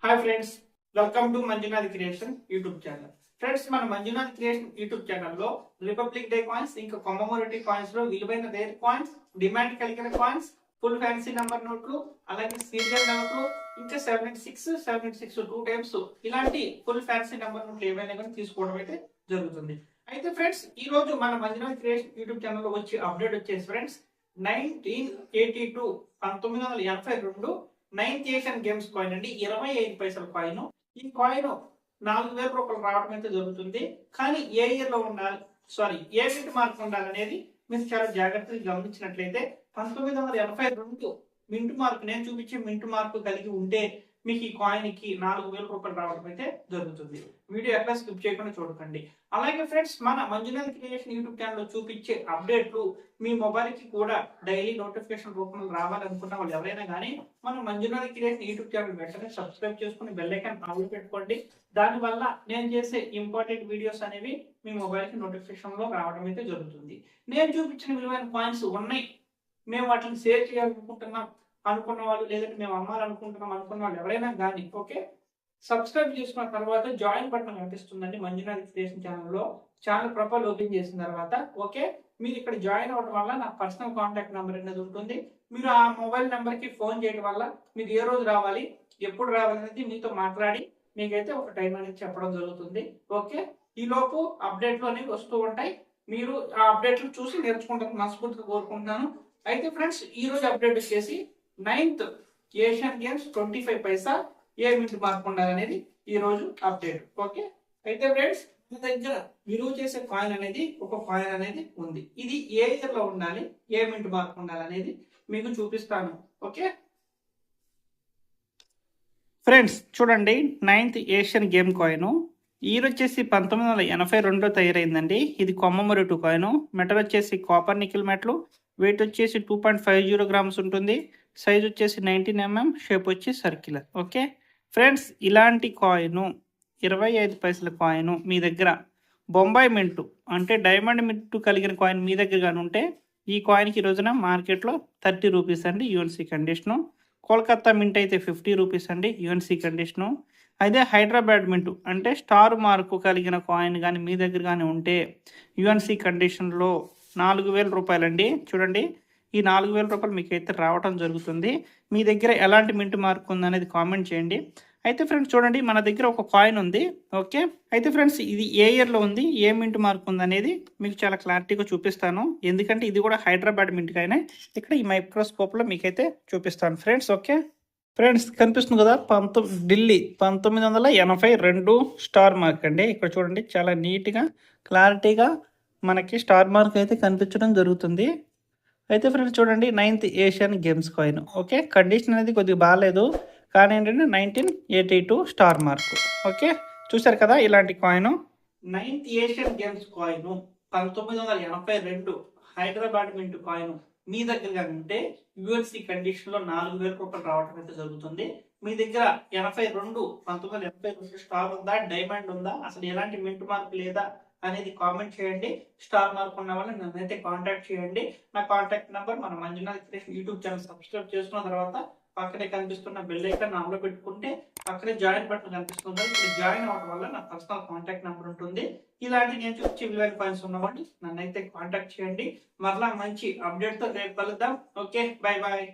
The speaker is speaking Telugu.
Hi friends, welcome to Manjunath creation YouTube channel. Friends, మన మంజునాథ్ క్రియేషన్ యూట్యూబ్ ఛానల్లో రిపబ్లిక్ డే కాయిన్స్, ఇంకా కమమోరేటివ్ కాయిన్స్ లో విలువైన రేర్ కాయిన్స్, డిమాండ్ కలిగిన కాయిన్స్, ఫుల్ ఫ్యాన్సీ నంబర్ నోట్లు, అలాగే సీరియల్ నోట్లు, ఇంకా 76 టూ టైమ్స్ ఇలాంటి ఫుల్ ఫ్యాన్సీ నంబర్ నోట్లు ఏవైనా కానీ తీసుకోవడం అయితే జరుగుతుంది. అయితే ఫ్రెండ్స్, ఈ రోజు మన మంజునాథ్ క్రియేషన్ యూట్యూబ్ ఛానల్లో వచ్చి అప్డేట్ వచ్చేసి friends 1982 1982 9th Asian games coin అండి. 25 పైసల కాయిన్. ఈ కాయిన్ 4000 రూపాయలు రావడం అయితే జరుగుతుంది. కానీ ఏ ఇయర్ లో ఉండాలి, ఏ మింట్ మార్క్ ఉండాలనేది మీరు చాలా జాగ్రత్తగా గమనించినట్లయితే 1982 మింట్ మార్క్, నేను చూపించే మింట్ మార్క్ కలిగి ఉంటే మీకు ఈ కాయిన్ కి 4000 రూపాయలు రావడం అయితే జరుగుతుంది. వీడియో ఎక్కడ స్కిప్ చేయకుండా చూడకండి. అలాగే ఫ్రెండ్స్, మన మంజునాథ్ క్రియేషన్ యూట్యూబ్ ఛానల్ లో చూపించే అప్డేట్లు మీ మొబైల్ కి కూడా డైలీ నోటిఫికేషన్ రూపంలో రావాలనుకున్న వాళ్ళు ఎవరైనా కానీ మన మంజునాథ్ క్రియేషన్ యూట్యూబ్ ఛానల్ వెంటనే సబ్స్క్రైబ్ చేసుకుని బెల్ ఐకాన్ ఆన్ పెట్టుకోండి. దానివల్ల నేను చేసే ఇంపార్టెంట్ వీడియోస్ అనేవి మీ మొబైల్ కి నోటిఫికేషన్ లో రావడం అయితే జరుగుతుంది. నేను చూపించిన విలువైన కాయిన్స్ ఉన్నాయి, మేము వాటిని షేర్ చేయాలనుకుంటున్నాం అనుకున్న వాళ్ళు, లేదంటే మేము అమ్మాలనుకుంటున్నాం అనుకున్న వాళ్ళు ఎవరైనా కానీ ఓకే, సబ్స్క్రైబ్ చేసుకున్న తర్వాత జాయిన్ బటన్ కనిపిస్తుందండి మంజునాథ్ క్రియేషన్ ఛానల్లో. ఛానల్ ప్రొఫైల్ ఓపెన్ చేసిన తర్వాత ఓకే, మీరు ఇక్కడ జాయిన్ అవ్వడం వల్ల నా పర్సనల్ కాంటాక్ట్ నెంబర్ అనేది ఉంటుంది. మీరు ఆ మొబైల్ నెంబర్ కి ఫోన్ చేయడం వల్ల మీరు ఏ రోజు రావాలి, ఎప్పుడు రావాలి అనేది మీతో మాట్లాడి మీకైతే ఒక టైం అనేది చెప్పడం జరుగుతుంది. ఓకే, ఈ లోపు అప్డేట్లు అనేవి వస్తూ ఉంటాయి. మీరు ఆ అప్డేట్లు చూసి నేర్చుకుంటారు మనస్ఫూర్తిగా కోరుకుంటున్నాను. అయితే ఫ్రెండ్స్, ఈ రోజు అప్డేట్ వచ్చేసి 9th ఏషియన్ గేమ్స్ 25 పైసా ఏ మింట్ మార్క్ ఉండాలనేది ఈ రోజు అప్డేట్. ఓకే, అయితే ఫ్రెండ్స్, మీ దగ్గర విలువ చేసే కాయిన్ అనేది ఒక కాయిన్ అనేది ఉంది. ఇది ఏ ఇయర్ లో ఉండాలి, ఏ మింట్ మార్క్ ఉండాలనేది మీకు చూపిస్తాను. ఓకే ఫ్రెండ్స్, చూడండి 9th Asian game coin year వచ్చేసి 1982 తయారైందండి. ఇది కమమోరేటివ్ కాయిన్. మెటల్ వచ్చేసి కాపర్ నికిల్ మెటల్. వెయిట్ వచ్చేసి 2.50 గ్రామ్స్ ఉంటుంది. సైజ్ వచ్చేసి 19 mm, షేప్ వచ్చి సర్క్యులర్. ఓకే ఫ్రెండ్స్, ఇలాంటి కాయిన్ 25 పైసల కాయిన్ మీ దగ్గర బొంబాయి మింటు అంటే డైమండ్ మింటు కలిగిన కాయిన్ మీ దగ్గర కానీ ఉంటే ఈ కాయిన్కి ఈ రోజున మార్కెట్లో 30 రూపీస్ అండి యూఎన్సీ కండిషను. కోల్కత్తా మింట్ అయితే 50 రూపీస్ అండి యూఎన్సీ కండిషను. అదే హైదరాబాద్ మింటు అంటే స్టార్ మార్కు కలిగిన కాయిన్ కానీ మీ దగ్గర కానీ ఉంటే యూఎన్సీ కండిషన్లో 4000 రూపాయలండి. చూడండి, ఈ 4000 రూపాయలు మీకు అయితే రావడం జరుగుతుంది. మీ దగ్గర ఎలాంటి మింట్ మార్క్ ఉందనేది కామెంట్ చేయండి. అయితే ఫ్రెండ్స్, చూడండి మన దగ్గర ఒక కాయిన్ ఉంది. ఓకే, అయితే ఫ్రెండ్స్, ఇది ఏ ఇయర్లో ఉంది, ఏ మింట్ మార్క్ ఉందనేది మీకు చాలా క్లారిటీగా చూపిస్తాను. ఎందుకంటే ఇది కూడా హైదరాబాద్ మింట్ కాయినే. ఇక్కడ ఈ మైక్రోస్కోప్లో మీకైతే చూపిస్తాను ఫ్రెండ్స్. ఓకే ఫ్రెండ్స్, కనిపిస్తుంది కదా, ఢిల్లీ 1982 స్టార్ మార్క్ అండి. ఇక్కడ చూడండి, చాలా నీట్గా క్లారిటీగా మనకి స్టార్ మార్క్ అయితే కనిపించడం జరుగుతుంది. అయితే ఫ్రెండ్స్, చూడండి 9th Asian games coin. Okay, condition అనేది కొద్దిగా బాగాలేదు, కానీ ఏంటంటే 1982 స్టార్ మార్క్. ఓకే, చూసారు కదా ఇలాంటి coin. 9th Asian games coin 1982 Hyderabad mint coin మీ దగ్గర ఉంటే యూఎన్సీ కండిషన్ లో 4000 రూపాయలు రావడం అయితే జరుగుతుంది. మీ దగ్గర 1982 స్టార్ ఉందా, డైమండ్ ఉందా, అసలు ఎలాంటి మింట్ మార్క్ లేదా అనేది కామెంట్ చేయండి. స్టార్ మార్క్ ఉన్న వాళ్ళు నన్నైతే కాంటాక్ట్ చేయండి. నా కాంటాక్ట్ నెంబర్ మన Manjunath creation YouTube channel subscribe చేసుకున్న తర్వాత పక్కనే కనిపిస్తున్న బెల్ ఐకాన్ ఆన్లో పెట్టుకుంటే పక్కనే జాయిన్ బటన్ కనిపిస్తుంది. ఇక్కడ జాయిన్ అవ్వడం వల్ల నా పర్సనల్ కాంటాక్ట్ నెంబర్ ఉంటుంది. ఇలాంటి నేను చూపించే విలువైన పాయింట్స్ ఉన్నవాళ్ళు నన్నైతే కాంటాక్ట్ చేయండి. మరలా మంచి అప్డేట్ తో రేపు కలుద్దాం. Okay, bye bye.